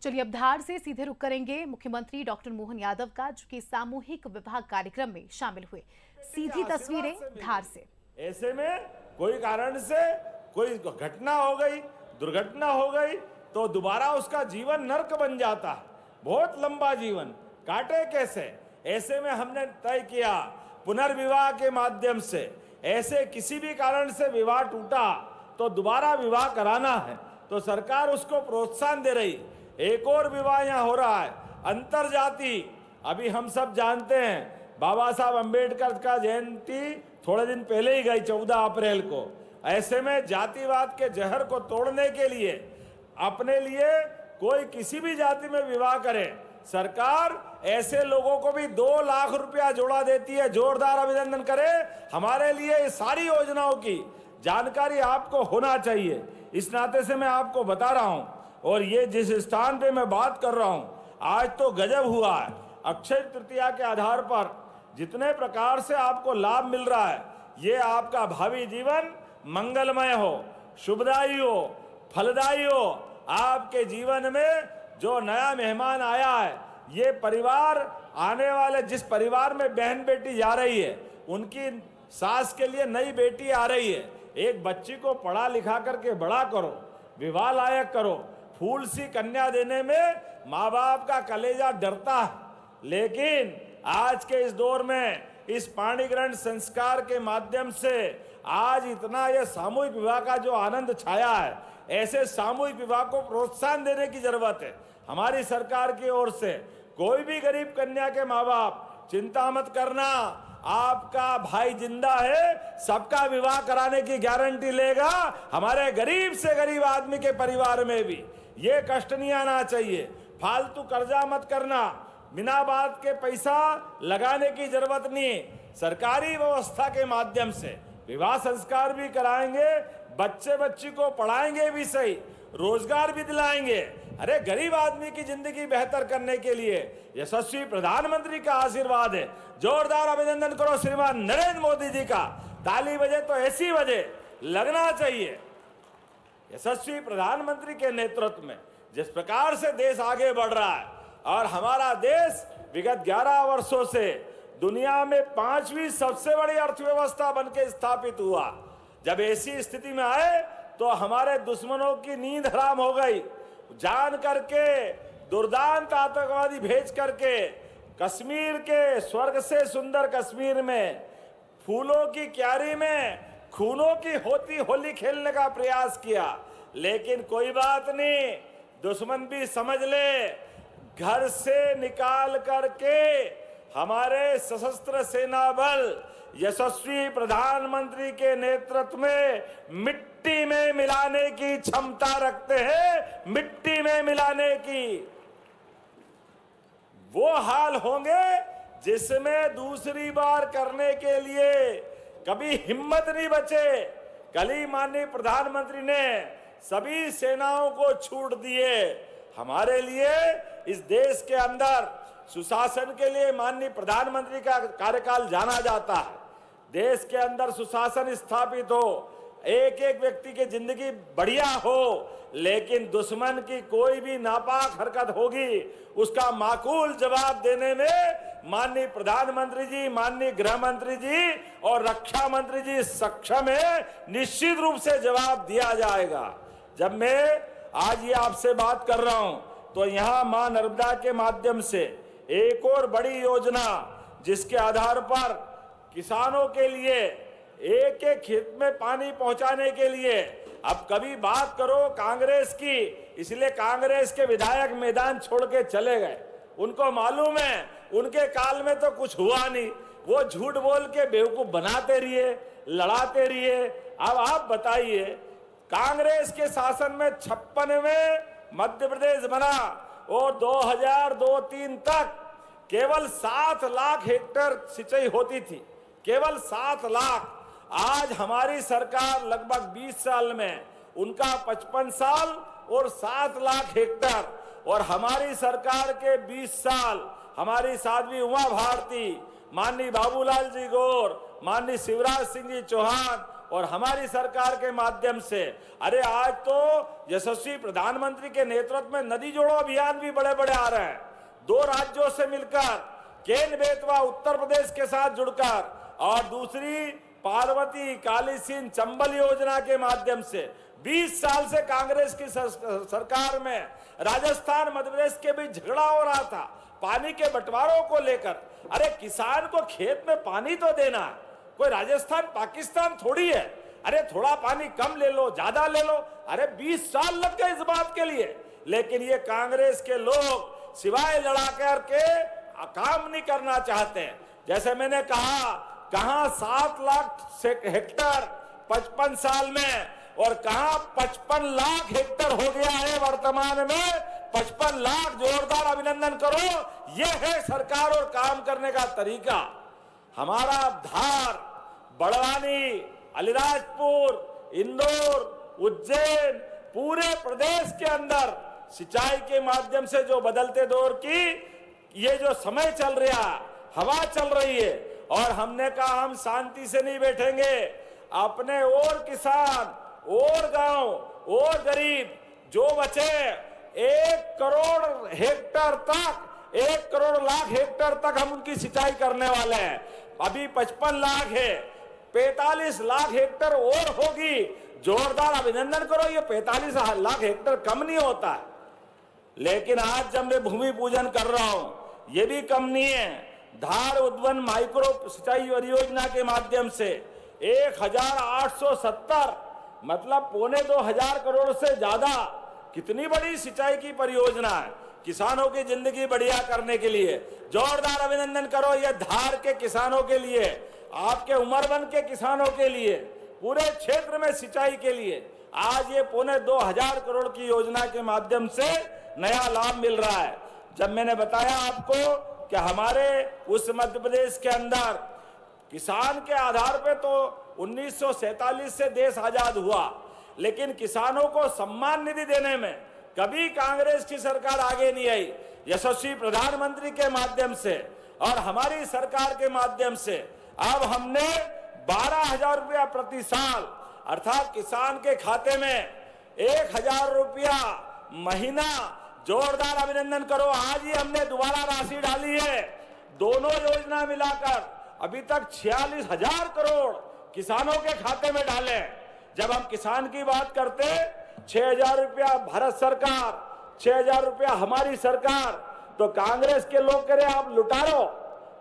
चलिए अब धार से सीधे रुख करेंगे मुख्यमंत्री डॉक्टर मोहन यादव का, जो कि सामूहिक विवाह कार्यक्रम में शामिल हुए। सीधी तस्वीरें धार से। ऐसे में कोई कारण से कोई घटना हो गई, दुर्घटना हो गई तो दोबारा उसका जीवन नर्क बन जाता है। बहुत लंबा जीवन काटे कैसे। ऐसे में हमने तय किया पुनर्विवाह के माध्यम से, ऐसे किसी भी कारण से विवाह टूटा तो दोबारा विवाह कराना है तो सरकार उसको प्रोत्साहन दे रही। एक और विवाह यहाँ हो रहा है अंतरजाति। अभी हम सब जानते हैं बाबा साहब अंबेडकर का जयंती थोड़े दिन पहले ही गई 14 अप्रैल को। ऐसे में जातिवाद के जहर को तोड़ने के लिए अपने लिए कोई किसी भी जाति में विवाह करे, सरकार ऐसे लोगों को भी 2 लाख रुपया जोड़ा देती है। जोरदार अभिनंदन करें। हमारे लिए इस सारी योजनाओं की जानकारी आपको होना चाहिए, इस नाते से मैं आपको बता रहा हूं। और ये जिस स्थान पे मैं बात कर रहा हूं, आज तो गजब हुआ है। अक्षय तृतीया के आधार पर जितने प्रकार से आपको लाभ मिल रहा है, ये आपका भावी जीवन मंगलमय हो, शुभदायी हो, फलदायी हो। आपके जीवन में जो नया मेहमान आया है, ये परिवार आने वाले जिस परिवार में बहन बेटी जा रही है, उनकी सास के लिए नई बेटी आ रही है। एक बच्ची को पढ़ा लिखा करके बड़ा करो, विवाह लायक करो। फूल सी कन्या देने में माँ बाप का कलेजा डरता है, लेकिन आज के इस दौर में इस पाणी ग्रहण संस्कार के माध्यम से आज इतना यह सामूहिक विवाह का जो आनंद छाया है, ऐसे सामूहिक विवाह को प्रोत्साहन देने की जरूरत है हमारी सरकार की ओर से। कोई भी गरीब कन्या के माँ बाप चिंता मत करना, आपका भाई जिंदा है, सबका विवाह कराने की गारंटी लेगा। हमारे गरीब से गरीब आदमी के परिवार में भी ये कष्ट नहीं आना चाहिए। फालतू कर्जा मत करना, बिना बात के पैसा लगाने की जरूरत नहीं। सरकारी व्यवस्था के माध्यम से विवाह संस्कार भी कराएंगे, बच्चे बच्ची को पढ़ाएंगे भी सही, रोजगार भी दिलाएंगे। अरे गरीब आदमी की जिंदगी बेहतर करने के लिए यशस्वी प्रधानमंत्री का आशीर्वाद है। जोरदार अभिनंदन करो श्रीमान नरेंद्र मोदी जी का। ताली बजे तो ऐसी बजे लगना चाहिए। यशस्वी प्रधानमंत्री के नेतृत्व में जिस प्रकार से देश आगे बढ़ रहा है, और हमारा देश विगत 11 वर्षों से दुनिया में 5वीं सबसे बड़ी अर्थव्यवस्था बनकर स्थापित हुआ। जब ऐसी स्थिति में आए तो हमारे दुश्मनों की नींद हराम हो गई। जान करके दुर्दांत आतंकवादी भेज करके कश्मीर के स्वर्ग से सुंदर कश्मीर में फूलों की क्यारी में खूनों की होती होली खेलने का प्रयास किया। लेकिन कोई बात नहीं, दुश्मन भी समझ ले, घर से निकाल करके हमारे सशस्त्र सेना बल यशस्वी प्रधानमंत्री के नेतृत्व में मिट्टी में मिलाने की क्षमता रखते हैं। मिट्टी में मिलाने की वो हाल होंगे जिसमें दूसरी बार करने के लिए कभी हिम्मत नहीं बचे। कल ही माननीय प्रधानमंत्री ने सभी सेनाओं को छूट दिए। हमारे लिए इस देश के अंदर सुशासन के लिए माननीय प्रधानमंत्री का कार्यकाल जाना जाता है। देश के अंदर सुशासन स्थापित हो, एक एक व्यक्ति की जिंदगी बढ़िया हो, लेकिन दुश्मन की कोई भी नापाक हरकत होगी उसका माकूल जवाब देने में माननीय प्रधानमंत्री जी, माननीय गृह मंत्री जी और रक्षा मंत्री जी सक्षम है। निश्चित रूप से जवाब दिया जाएगा। जब मैं आज ये आपसे बात कर रहा हूं तो यहाँ मां नर्मदा के माध्यम से एक और बड़ी योजना, जिसके आधार पर किसानों के लिए एक एक खेत में पानी पहुंचाने के लिए, अब कभी बात करो कांग्रेस की, इसलिए कांग्रेस के विधायक मैदान छोड़ के चले गए। उनको मालूम है उनके काल में तो कुछ हुआ नहीं, वो झूठ बोल के बेवकूफ बनाते रहिए, लड़ाते रहिए। अब आप बताइए, कांग्रेस के शासन में 56 में मध्य प्रदेश बना और 2002-03 तक केवल 7 लाख हेक्टेयर सिंचाई होती थी, केवल 7 लाख। आज हमारी सरकार लगभग 20 साल में, उनका 55 साल और 7 लाख हेक्टेयर, और हमारी सरकार के 20 साल हमारी साध्वी उमा भारती, माननीय बाबूलाल जी गौर, माननीय शिवराज सिंह जी चौहान और हमारी सरकार के माध्यम से, अरे आज तो यशस्वी प्रधानमंत्री के नेतृत्व में नदी जोड़ो अभियान भी बड़े बड़े आ रहे हैं। 2 राज्यों से मिलकर, केन बेतवा उत्तर प्रदेश के साथ जुड़कर, और दूसरी पार्वती काली सिंध चंबल योजना के माध्यम से 20 साल से कांग्रेस की सरकार में राजस्थान मध्य प्रदेश के बीच झगड़ा हो रहा था पानी के बंटवारों को लेकर। अरे किसान को खेत में पानी तो देना, कोई राजस्थान पाकिस्तान थोड़ी है। अरे थोड़ा पानी कम ले लो, ज्यादा ले लो, अरे 20 साल लग गए इस बात के लिए। लेकिन ये कांग्रेस के लोग सिवाय लड़ा करके काम नहीं करना चाहते हैं। जैसे मैंने कहा, कहां 7 लाख हेक्टर 55 साल में, और कहां 55 लाख हेक्टर हो गया है वर्तमान में। 55 लाख, जोरदार अभिनंदन करो। यह है सरकार और काम करने का तरीका। हमारा धार, बड़वानी, अलीराजपुर, इंदौर, उज्जैन, पूरे प्रदेश के अंदर सिंचाई के माध्यम से जो बदलते दौर की ये जो समय चल रहा, हवा चल रही है, और हमने कहा हम शांति से नहीं बैठेंगे। अपने और किसान और गांव और गरीब जो बचे 1 करोड़ हेक्टर तक, 1 करोड़ लाख हेक्टर तक हम उनकी सिंचाई करने वाले हैं। अभी 55 लाख है, 45 लाख हेक्टर और होगी। जोरदार अभिनंदन करो। ये 45 लाख हेक्टर कम नहीं होता है। लेकिन आज जब मैं भूमि पूजन कर रहा हूं, ये भी कम नहीं है। धार उद्वन माइक्रो सिंचाई परियोजना के माध्यम से 1870, मतलब 2500 करोड़ से ज्यादा, कितनी बड़ी सिंचाई की परियोजना है किसानों की जिंदगी बढ़िया करने के लिए। जोरदार अभिनंदन करो ये धार के किसानों के लिए, आपके उमरबंद के किसानों के लिए, पूरे क्षेत्र में सिंचाई के लिए। आज ये 2500 करोड़ की योजना के माध्यम से नया लाभ मिल रहा है। जब मैंने बताया आपको कि हमारे उस मध्य प्रदेश के अंदर किसान के आधार पे तो 1947 से देश आजाद हुआ, लेकिन किसानों को सम्मान निधि देने में कभी कांग्रेस की सरकार आगे नहीं आई। यशस्वी प्रधानमंत्री के माध्यम से और हमारी सरकार के माध्यम से अब हमने 12,000 रुपया प्रति साल, अर्थात किसान के खाते में 1,000 रुपया महीना। जोरदार अभिनंदन करो। आज ही हमने दोबारा राशि डाली है। दोनों योजना मिलाकर अभी तक 46,000 करोड़ किसानों के खाते में डाले। जब हम किसान की बात करते 6,000 रुपया भारत सरकार, 6,000 रुपया हमारी सरकार, तो कांग्रेस के लोग कह रहे आप लुटा रहो,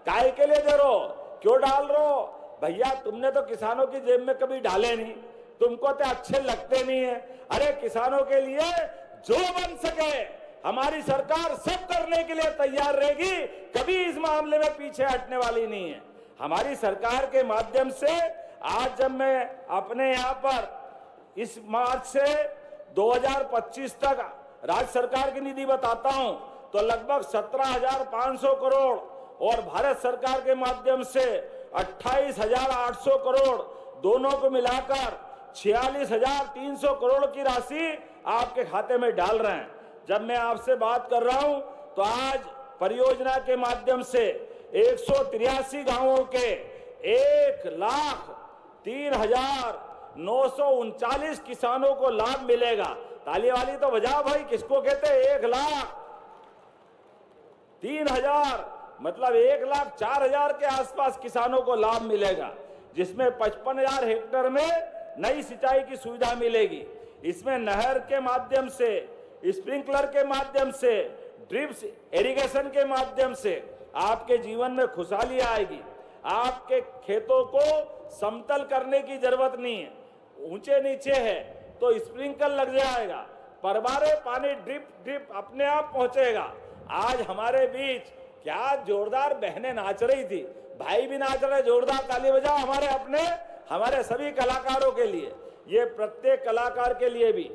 काय के लिए दे रहो, क्यों डाल रहो? भैया तुमने तो किसानों की जेब में कभी डाले नहीं, तुमको तो अच्छे लगते नहीं है। अरे किसानों के लिए जो बन सके हमारी सरकार सब करने के लिए तैयार रहेगी, कभी इस मामले में पीछे हटने वाली नहीं है। हमारी सरकार के माध्यम से आज जब मैं अपने यहाँ पर इस मार्च से 2025 तक राज्य सरकार की निधि बताता हूं, तो लगभग 17,500 करोड़ और भारत सरकार के माध्यम से 28,800 करोड़, दोनों को मिलाकर 46,300 करोड़ की राशि आपके खाते में डाल रहे हैं। जब मैं आपसे बात कर रहा हूं तो आज परियोजना के माध्यम से 183 गांवों के 1,03,939 किसानों को लाभ मिलेगा। ताली वाली तो बजाओ भाई, किसको कहते हैं? 1,03,000 मतलब 1,04,000 के आसपास किसानों को लाभ मिलेगा, जिसमें 55,000 हेक्टर में नई सिंचाई की सुविधा मिलेगी। इसमें नहर के माध्यम से, स्प्रिंकलर के माध्यम से, ड्रिप्स इरिगेशन के माध्यम से आपके जीवन में खुशहाली आएगी। आपके खेतों को समतल करने की जरूरत नहीं है, ऊंचे नीचे है तो स्प्रिंकल लग जाएगा, परबारे पानी ड्रिप अपने आप पहुंचेगा। आज हमारे बीच क्या जोरदार बहनें नाच रही थी, भाई भी नाच रहे, जोरदार ताली बजाओ हमारे सभी कलाकारों के लिए। ये प्रत्येक कलाकार के लिए भी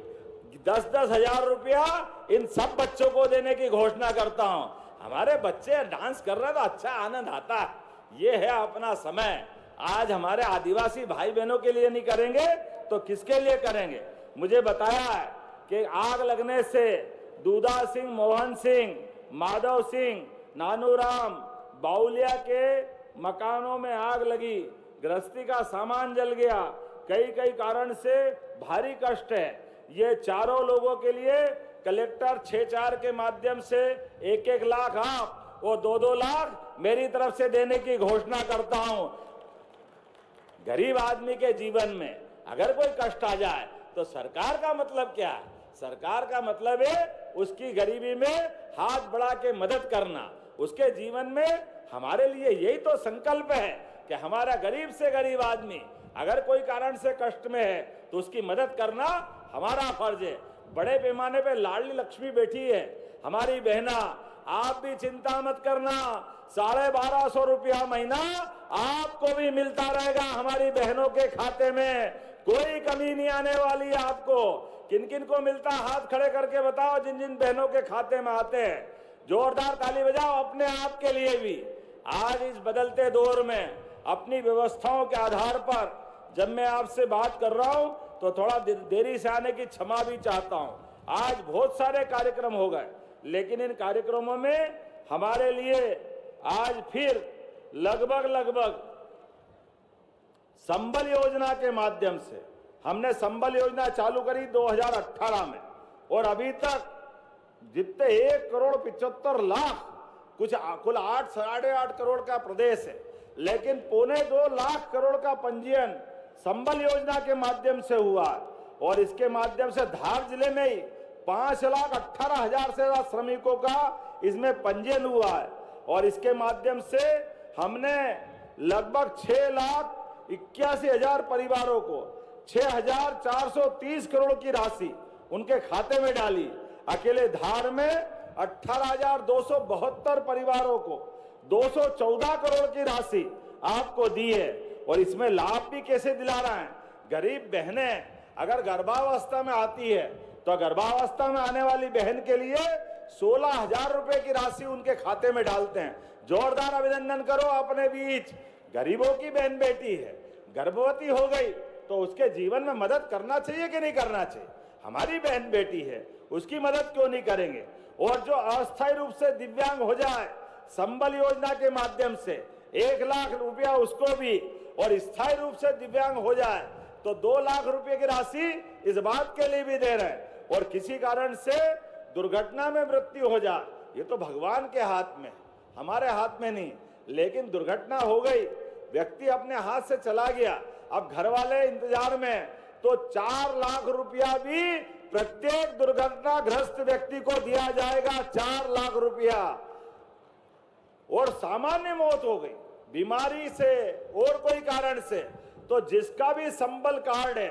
10-10 हजार रुपया इन सब बच्चों को देने की घोषणा करता हूं। हमारे बच्चे डांस कर रहे हैं तो अच्छा आनंद आता है। ये है अपना समय। आज हमारे आदिवासी भाई बहनों के लिए नहीं करेंगे तो किसके लिए करेंगे? मुझे बताया है कि आग लगने से दूधा सिंह, मोहन सिंह, माधव सिंह, नानूराम, बाउलिया के मकानों में आग लगी, गृहस्थी का सामान जल गया, कई कारण से भारी कष्ट है। ये चारों लोगों के लिए कलेक्टर 6-4 के माध्यम से 1-1 लाख आप और 2-2 लाख मेरी तरफ से देने की घोषणा करता हूं। गरीब आदमी के जीवन में अगर कोई कष्ट आ जाए तो सरकार का मतलब क्या है? सरकार का मतलब है उसकी गरीबी में हाथ बढ़ा के मदद करना। उसके जीवन में हमारे लिए यही तो संकल्प है कि हमारा गरीब से गरीब आदमी अगर कोई कारण से कष्ट में है तो उसकी मदद करना हमारा फर्ज है। बड़े पैमाने पे लाडली लक्ष्मी बैठी है हमारी बहना, आप भी चिंता मत करना, 1250 रुपया महीना आपको भी मिलता रहेगा हमारी बहनों के खाते में, कोई कमी नहीं आने वाली है आपको। किन किन को मिलता, हाथ खड़े करके बताओ जिन जिन बहनों के खाते में आते हैं। जोरदार ताली बजाओ अपने आप के लिए भी। आज इस बदलते दौर में अपनी व्यवस्थाओं के आधार पर जब मैं आपसे बात कर रहा हूं तो थोड़ा देरी से आने की क्षमा भी चाहता हूं। आज बहुत सारे कार्यक्रम हो गए, लेकिन इन कार्यक्रमों में हमारे लिए आज फिर लगभग संबल योजना के माध्यम से हमने संबल योजना चालू करी 2018 में और अभी तक जितने 1,75,00,000 कुछ कुल 8-8.5 करोड़ का प्रदेश है, लेकिन 1.25 लाख करोड़ का पंजीयन संबल योजना के माध्यम से हुआ और इसके माध्यम से धार जिले में ही 5,18,000 से ज्यादा श्रमिकों का इसमें पंजीयन हुआ है और इसके माध्यम से हमने लगभग 6,81,000 परिवारों को 6,430 करोड़ की राशि उनके खाते में डाली। अकेले धार में 18,272 परिवारों को 214 करोड़ की राशि आपको दी है और इसमें लाभ भी कैसे दिला रहा है? गरीब बहनें अगर गर्भावस्था में आती है तो गर्भावस्था में आने वाली बहन के लिए 16,000 रुपए की राशि उनके खाते में डालते हैं। जोरदार अभिनंदन करो अपने बीच। गरीबों की बहन बेटी है, गर्भवती हो गई तो उसके जीवन में मदद करना चाहिए कि नहीं करना चाहिए? हमारी बहन बेटी है, उसकी मदद क्यों नहीं करेंगे? और जो अस्थायी रूप से दिव्यांग हो जाए संबल योजना के माध्यम से 1 लाख रुपया उसको भी, और स्थायी रूप से दिव्यांग हो जाए तो 2 लाख रुपए की राशि इस बात के लिए भी दे रहे हैं। और किसी कारण से दुर्घटना में मृत्यु हो जाए, ये तो भगवान के हाथ में, हमारे हाथ में नहीं। लेकिन दुर्घटना हो गई, व्यक्ति अपने हाथ से चला गया, अब घर वाले इंतजार में, तो 4 लाख रुपया भी प्रत्येक दुर्घटनाग्रस्त व्यक्ति को दिया जाएगा। 4 लाख रुपया। और सामान्य मौत हो गई बीमारी से और कोई कारण से तो जिसका भी संबल कार्ड है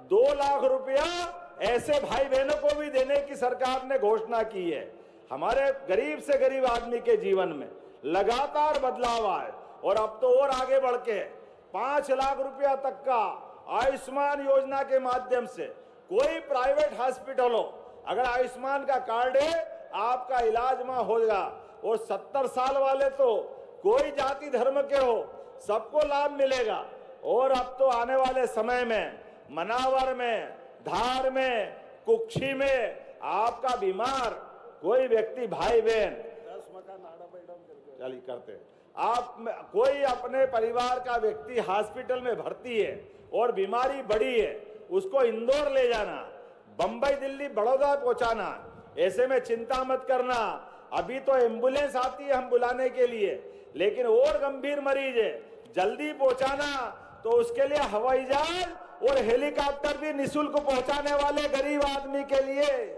2 लाख रुपया ऐसे भाई बहनों को भी देने की सरकार ने घोषणा की है। हमारे गरीब से गरीब आदमी के जीवन में लगातार बदलाव आए और अब तो और आगे बढ़ के 5 लाख रुपया तक का आयुष्मान योजना के माध्यम से कोई प्राइवेट हॉस्पिटल हो, अगर आयुष्मान का कार्ड है आपका इलाज वहां होगा। और 70 साल वाले तो कोई जाति धर्म के हो सबको लाभ मिलेगा। और अब तो आने वाले समय में मनावर में, धार में, कुक्षी में आपका बीमार कोई व्यक्ति भाई बहन 10 मकान आड़ा करते, आप कोई अपने परिवार का व्यक्ति हॉस्पिटल में भर्ती है और बीमारी बड़ी है, उसको इंदौर ले जाना, बंबई, दिल्ली, बड़ौदा पहुंचाना, ऐसे में चिंता मत करना। अभी तो एम्बुलेंस आती है हम बुलाने के लिए, लेकिन और गंभीर मरीज है जल्दी पहुंचाना तो उसके लिए हवाई जहाज और हेलीकॉप्टर भी निःशुल्क पहुंचाने वाले गरीब आदमी के लिए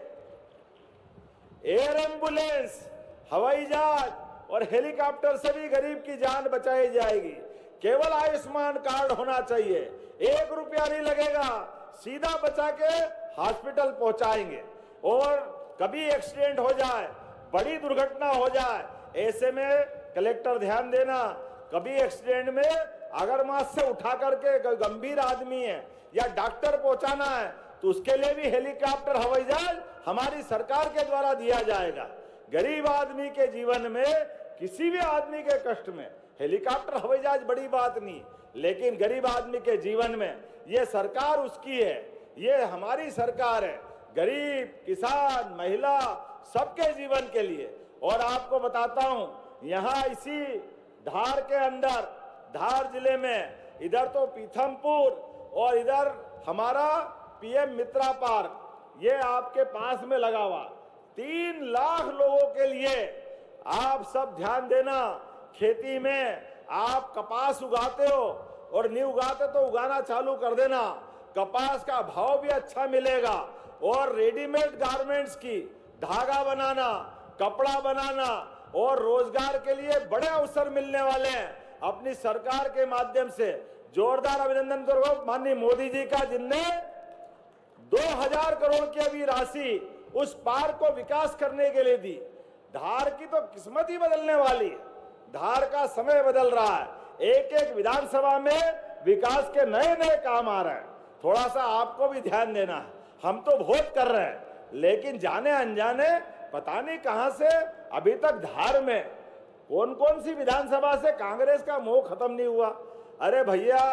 एयर एम्बुलेंस, हवाई जहाज और हेलीकॉप्टर से भी गरीब की जान बचाई जाएगी। केवल आयुष्मान कार्ड होना चाहिए, 1 रुपया नहीं लगेगा, सीधा बचा के हॉस्पिटल पहुंचाएंगे। और कभी एक्सीडेंट हो जाए, बड़ी दुर्घटना हो जाए, ऐसे में कलेक्टर ध्यान देना, कभी एक्सीडेंट में अगर वहां से उठा करके गंभीर आदमी है या डॉक्टर पहुंचाना है तो उसके लिए भी हेलीकॉप्टर, हवाई जहाज हमारी सरकार के द्वारा दिया जाएगा। गरीब आदमी के जीवन में, किसी भी आदमी के कष्ट में हेलीकॉप्टर, हवाई जहाज बड़ी बात नहीं, लेकिन गरीब आदमी के जीवन में ये सरकार उसकी है, ये हमारी सरकार है, गरीब, किसान, महिला सबके जीवन के लिए। और आपको बताता हूं, यहां इसी धार के अंदर, धार जिले में, इधर तो पीथमपुर, और इधर हमारा पीएम मित्रा पार्क ये आपके पास में लगा हुआ, 3 लाख लोगों के लिए आप सब ध्यान देना। खेती में आप कपास उगाते हो और नहीं उगाते तो उगाना चालू कर देना, कपास का भाव भी अच्छा मिलेगा। और रेडीमेड गारमेंट्स की धागा बनाना, कपड़ा बनाना और रोजगार के लिए बड़े अवसर मिलने वाले हैं अपनी सरकार के माध्यम से। जोरदार अभिनंदन करो माननीय मोदी जी का, जिनने 2000 करोड़ की अभी राशि उस पार्क को विकास करने के लिए दी। धार की तो किस्मत ही बदलने वाली है, धार का समय बदल रहा है। एक एक विधानसभा में विकास के नए नए काम आ रहे हैं। थोड़ा सा आपको भी ध्यान देना है। हम तो बहुत कर रहे हैं, लेकिन जाने अनजाने पता नहीं कहां से अभी तक धार में कौन कौन सी विधानसभा से कांग्रेस का मोह खत्म नहीं हुआ। अरे भैया,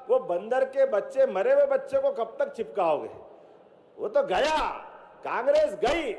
वो बंदर के बच्चे, मरे हुए बच्चे को कब तक चिपकाओगे? वो तो गया, कांग्रेस गई,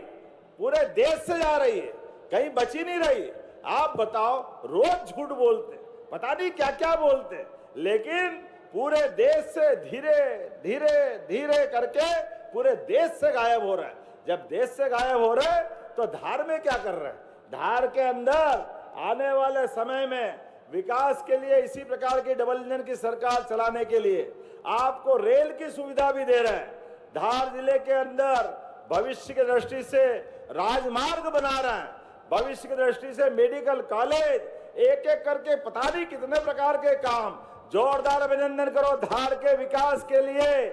पूरे देश से जा रही है, कहीं बची नहीं रही। आप बताओ, रोज झूठ बोलते, पता नहीं क्या क्या बोलते, लेकिन पूरे देश से धीरे धीरे धीरे करके पूरे देश से गायब हो रहा है। जब देश से गायब हो रहे तो धार में क्या कर रहे हैं? धार के अंदर आने वाले समय में विकास के लिए इसी प्रकार की डबल इंजन की सरकार चलाने के लिए आपको रेल की सुविधा भी दे रहे हैं। धार जिले के अंदर भविष्य की दृष्टि से राजमार्ग बना रहे हैं, भविष्य की दृष्टि से मेडिकल कॉलेज, एक एक करके पता नहीं कितने प्रकार के काम। जोरदार अभिनंदन करो धार के विकास के लिए।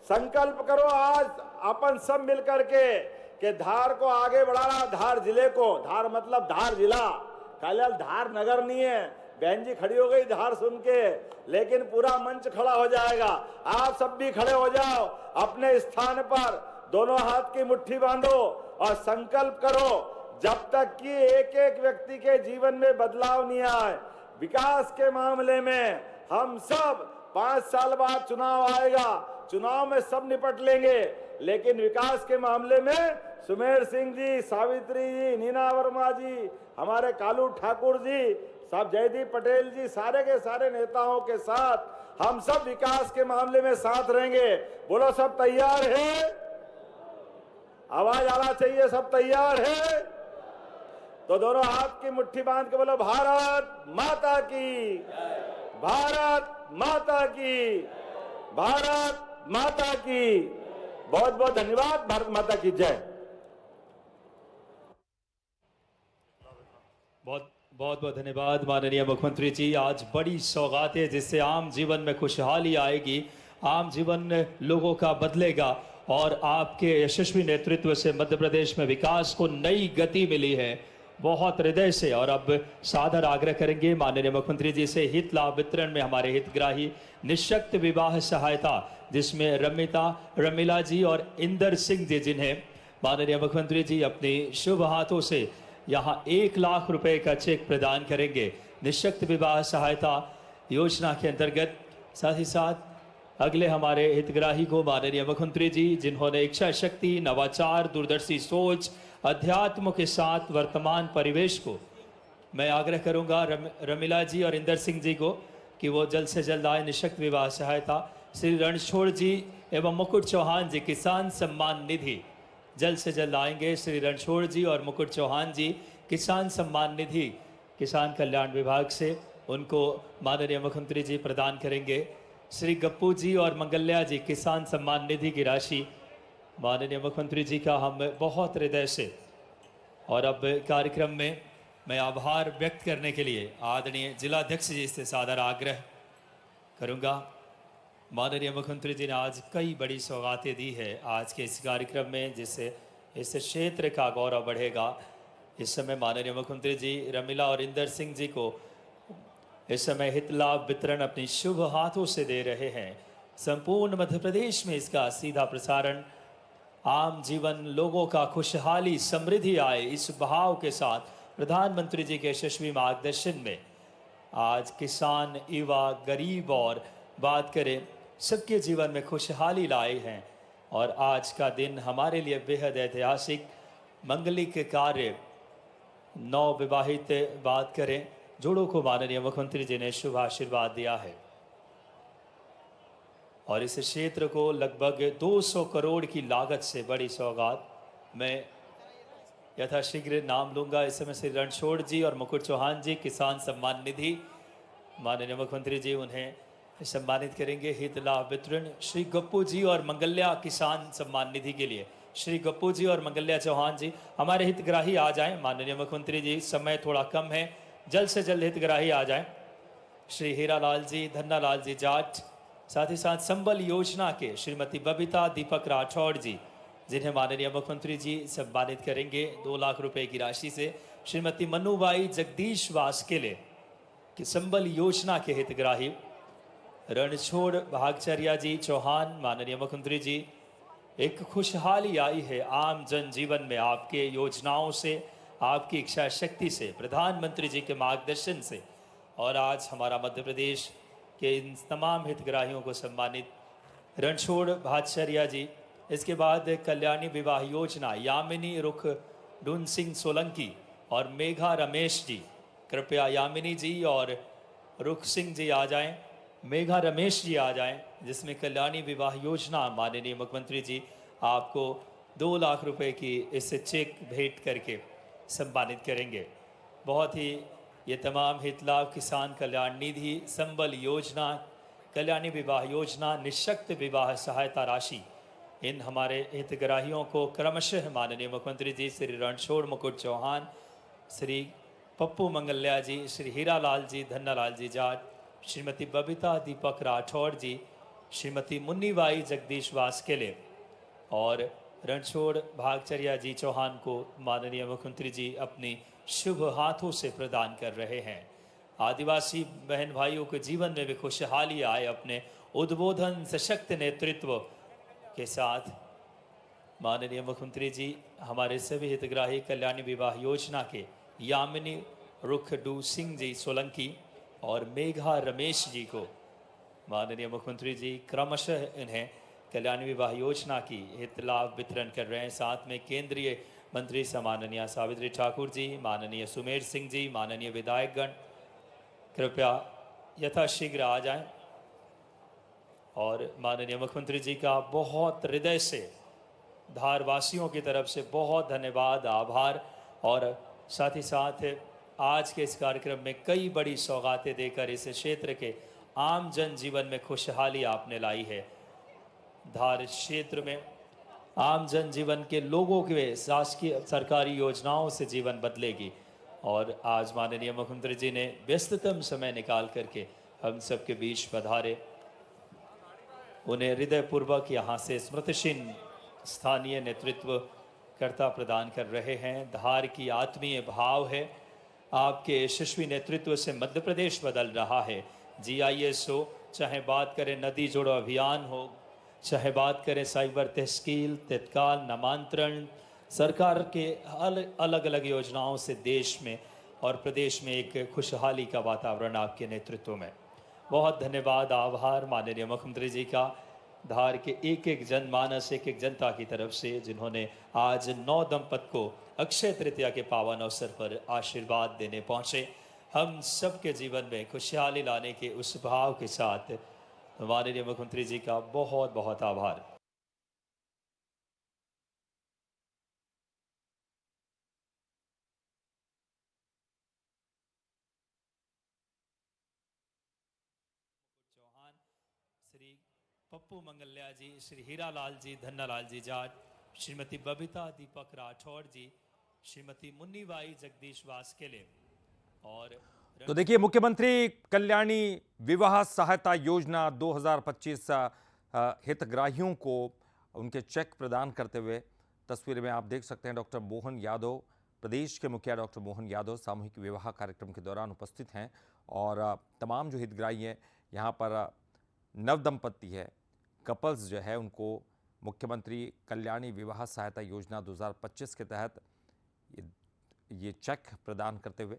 संकल्प करो आज अपन सब मिलकर के कि धार को आगे बढ़ाना, धार जिले को, धार मतलब धार जिला, खाली धार नगर नहीं है। बहन जी खड़ी हो गई धार सुन के, लेकिन पूरा मंच खड़ा हो जाएगा। आप सब भी खड़े हो जाओ अपने स्थान पर, दोनों हाथ की मुट्ठी बांधो और संकल्प करो, जब तक कि एक एक व्यक्ति के जीवन में बदलाव नहीं आए। विकास के मामले में हम सब 5 साल बाद चुनाव आएगा, चुनाव में सब निपट लेंगे, लेकिन विकास के मामले में सुमेर सिंह जी, सावित्री जी, नीना वर्मा जी, हमारे कालू ठाकुर जी, सब जयदीप पटेल जी, सारे के सारे नेताओं के साथ हम सब विकास के मामले में साथ रहेंगे। बोलो, सब तैयार है? आवाज आना चाहिए, सब तैयार है? तो दोनों हाथ की मुट्ठी बांध के बोलो, भारत माता की, भारत माता की, भारत माता की। बहुत बहुत धन्यवाद। भारत माता की जय। बहुत बहुत धन्यवाद माननीय मुख्यमंत्री जी। आज बड़ी सौगात है जिससे आम जीवन में खुशहाली आएगी, आम जीवन लोगों का बदलेगा और आपके यशस्वी नेतृत्व से मध्य प्रदेश में विकास को नई गति मिली है, बहुत हृदय से। और अब सादर आग्रह करेंगे माननीय मुख्यमंत्री जी से हित लाभ वितरण में हमारे हितग्राही निःशक्त विवाह सहायता, जिसमें रमीला जी और इंदर सिंह जी, जिन्हें माननीय मुख्यमंत्री जी अपनी शुभ हाथों से यहाँ 1 लाख रुपए का चेक प्रदान करेंगे निःशक्त विवाह सहायता योजना के अंतर्गत। साथ ही साथ अगले हमारे हितग्राही को माननीय मुख्यमंत्री जी, जिन्होंने इच्छा शक्ति, नवाचार, दूरदर्शी सोच, अध्यात्म के साथ वर्तमान परिवेश को, मैं आग्रह करूंगा रमीला जी और इंदर सिंह जी को कि वो जल्द से जल्द आए। निःशक्त विवाह सहायता श्री रणछोड़ जी एवं मुकुट चौहान जी किसान सम्मान निधि जल्द से जल्द आएंगे। श्री रणछोड़ जी और मुकुट चौहान जी किसान सम्मान निधि किसान कल्याण विभाग से उनको माननीय मुख्यमंत्री जी प्रदान करेंगे। श्री गप्पू जी और मंगल्या जी किसान सम्मान निधि की राशि माननीय मुख्यमंत्री जी का हम बहुत हृदय से। और अब कार्यक्रम में मैं आभार व्यक्त करने के लिए आदरणीय जिलाध्यक्ष जी से सादर आग्रह करूंगा। माननीय मुख्यमंत्री जी ने आज कई बड़ी सौगातें दी है आज के इस कार्यक्रम में, जिससे इस क्षेत्र का गौरव बढ़ेगा। इस समय माननीय मुख्यमंत्री जी रमीला और इंदर सिंह जी को इस समय हित लाभ वितरण अपनी शुभ हाथों से दे रहे हैं। संपूर्ण मध्य प्रदेश में इसका सीधा प्रसारण आम जीवन, लोगों का खुशहाली, समृद्धि आए, इस भाव के साथ प्रधानमंत्री जी के यशस्वी मार्गदर्शन में आज किसान, युवा, गरीब और बात करें सबके जीवन में खुशहाली लाए हैं। और आज का दिन हमारे लिए बेहद ऐतिहासिक, मंगलिक कार्य, नव विवाहित बात करें जोड़ों को माननीय मुख्यमंत्री जी ने शुभ आशीर्वाद दिया है। और इस क्षेत्र को लगभग 200 करोड़ की लागत से बड़ी सौगात मैं यथाशीघ्र नाम लूंगा। इस समय श्री रणछोड़ जी और मुकुट चौहान जी किसान सम्मान निधि, माननीय मुख्यमंत्री जी उन्हें सम्मानित करेंगे। हित लाभ वितरण श्री गप्पू जी और मंगल्या किसान सम्मान निधि के लिए श्री गप्पू जी और मंगल्या चौहान जी हमारे हितग्राही आ जाएं। माननीय मुख्यमंत्री जी समय थोड़ा कम है, जल्द से जल्द हितग्राही आ जाएं। श्री हीरालाल जी, धन्नालाल जी जाट, साथ ही साथ संबल योजना के श्रीमती बबीता दीपक राठौड़ जी जिन्हें माननीय मुख्यमंत्री जी सम्मानित करेंगे 2 लाख रुपए की राशि से। श्रीमती मनुबाई जगदीश वास्केले कि संबल योजना के हितग्राही। रणछोड़ भागचर्या जी चौहान, माननीय मुख्यमंत्री जी एक खुशहाली आई है आम जनजीवन में आपके योजनाओं से, आपकी इच्छा शक्ति से, प्रधानमंत्री जी के मार्गदर्शन से। और आज हमारा मध्य प्रदेश के इन तमाम हितग्राहियों को सम्मानित रणछोड़ भागचर्या जी। इसके बाद कल्याणी विवाह योजना यामिनी रुख डून सिंह सोलंकी और मेघा रमेश जी, कृपया यामिनी जी और रुख सिंह जी आ जाएं, मेघा रमेश जी आ जाएं, जिसमें कल्याणी विवाह योजना माननीय मुख्यमंत्री जी आपको 2 लाख रुपए की इस चेक भेंट करके सम्मानित करेंगे। बहुत ही ये तमाम हित लाभ किसान कल्याण निधि, संबल योजना, कल्याणी विवाह योजना, निःशक्त विवाह सहायता राशि, इन हमारे हितग्राहियों को क्रमशः माननीय मुख्यमंत्री जी श्री रणछोड़ मुकुट चौहान, श्री पप्पू मंगल्या जी, श्री हीरालाल जी, धन्नालाल जी जाट, श्रीमती बबीता दीपक राठौड़ जी, श्रीमती मुन्नीबाई जगदीश वास्केले और रणछोड़ भागचर्या जी चौहान को माननीय मुख्यमंत्री जी अपनी शुभ हाथों से प्रदान कर रहे हैं। आदिवासी बहन भाइयों के जीवन में भी खुशहाली आए अपने उद्बोधन सशक्त नेतृत्व के साथ। माननीय मुख्यमंत्री जी हमारे सभी हितग्राही कल्याणी विवाह योजना के यामिनी रुख डू सिंह जी सोलंकी और मेघा रमेश जी को माननीय मुख्यमंत्री जी क्रमशः इन्हें कल्याणी विवाह योजना की हित लाभ वितरण कर रहे हैं। साथ में केंद्रीय मंत्री माननीय सावित्री ठाकुर जी, माननीय सुमेर सिंह जी, माननीय विधायकगण कृपया यथाशीघ्र आ जाएं। और माननीय मुख्यमंत्री जी का बहुत हृदय से धारवासियों की तरफ से बहुत धन्यवाद, आभार। और साथ ही साथ आज के इस कार्यक्रम में कई बड़ी सौगातें देकर इस क्षेत्र के आम जन जीवन में खुशहाली आपने लाई है। धार क्षेत्र में आम जन जीवन के लोगों के शासकीय सरकारी योजनाओं से जीवन बदलेगी। और आज माननीय मुख्यमंत्री जी ने व्यस्ततम समय निकाल करके हम सबके बीच पधारे, उन्हें हृदयपूर्वक यहाँ से स्मृतिचिन्ह स्थानीय नेतृत्व कर्ता प्रदान कर रहे हैं। धार की आत्मीय भाव है, आपके यशस्वी नेतृत्व से मध्य प्रदेश बदल रहा है। GIS हो, चाहे बात करें नदी जोड़ो अभियान हो, चाहे बात करें साइबर तहसील, तत्काल नामांतरण, सरकार के अलग अलग योजनाओं से देश में और प्रदेश में एक खुशहाली का वातावरण आपके नेतृत्व में। बहुत धन्यवाद, आभार माननीय मुख्यमंत्री जी का धार के एक एक जनमानस, एक एक जनता की तरफ से, जिन्होंने आज 9 दंपत को अक्षय तृतीया के पावन अवसर पर आशीर्वाद देने पहुँचे। हम सबके जीवन में खुशहाली लाने के उस भाव के साथ माननीय मुख्यमंत्री जी का बहुत बहुत आभार। चौहान, श्री पप्पू मंगल्या जी, श्री हीरालाल जी, धन्नालाल जी जाट, श्रीमती बबीता दीपक राठौड़ जी, श्रीमती मुन्नीबाई जगदीश वास्केले और तो देखिए, मुख्यमंत्री कल्याणी विवाह सहायता योजना 2025 हितग्राहियों को उनके चेक प्रदान करते हुए तस्वीर में आप देख सकते हैं डॉक्टर मोहन यादव, प्रदेश के मुखिया डॉक्टर मोहन यादव सामूहिक विवाह कार्यक्रम के दौरान उपस्थित हैं। और तमाम जो हितग्राही हैं, यहाँ पर नव दंपत्ति है, कपल्स जो है, उनको मुख्यमंत्री कल्याणी विवाह सहायता योजना 2025 के तहत ये चेक प्रदान करते हुए